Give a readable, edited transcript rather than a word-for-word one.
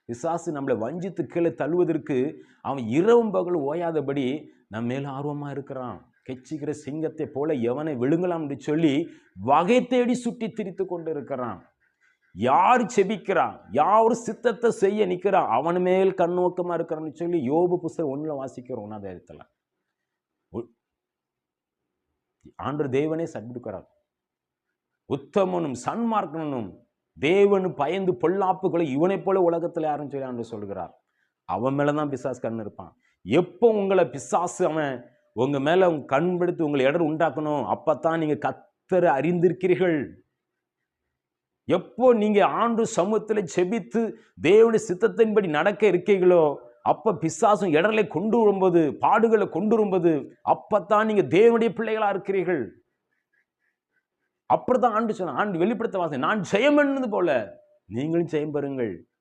பிசாசு நம்மளை வஞ்சித்து கீழே தள்ளுவதற்கு அவன் இரவும் பகலும் ஓயாதபடி நம்ம மேல ஆர்வமா இருக்கிறான். கெச்சிக்கிற சிங்கத்தை போல எவனை விழுங்கலாம் என்று சொல்லி வகை தேடி சுற்றி திரித்து கொண்டு இருக்கிறான். யார் செபிக்கிறான், யார் சித்தத்தை செய்ய நிற்கிறான், அவன் மேல் கண்ணோக்கமா இருக்கிறான்னு சொல்லி யோபு புஸ்தகம் 1 வாசிக்கிறோம். 1 ஆண்டவர் தேவனே சபிக்கிறார். உத்தமனும் சன்மார்க்கனும் தேவனு பயந்து பொல்லாப்புகளை இவனை போல உலகத்தில் யாரும் சொல்லி ஆண்டு சொல்கிறார். அவன் மேலதான் பிசாசு கண் இருப்பான். எப்போ உங்களை பிசாசு அவன் உங்க மேல கண்படுத்தி உங்களை இடர் உண்டாக்கணும், அப்பத்தான் நீங்க கர்த்தரை அறிந்திருக்கிறீர்கள். எப்போ நீங்க ஆண்டு சமூகத்தில் செபித்து தேவனுடைய சித்தத்தின்படி நடக்க இருக்கீங்களோ, அப்ப பிசாசும் இடர்களை கொண்டு வரும்போது, பாடுகளை கொண்டு வரும்போது, அப்பத்தான் நீங்க தேவனுடைய பிள்ளைகளா இருக்கிறீர்கள். அப்படிதான் ஆண்டு சொன்ன. ஆண்டு வெளிப்படுத்த வாசனை, நான் ஜெயம் என்னது போல நீங்களும் ஜெயம் பெறுங்கள்.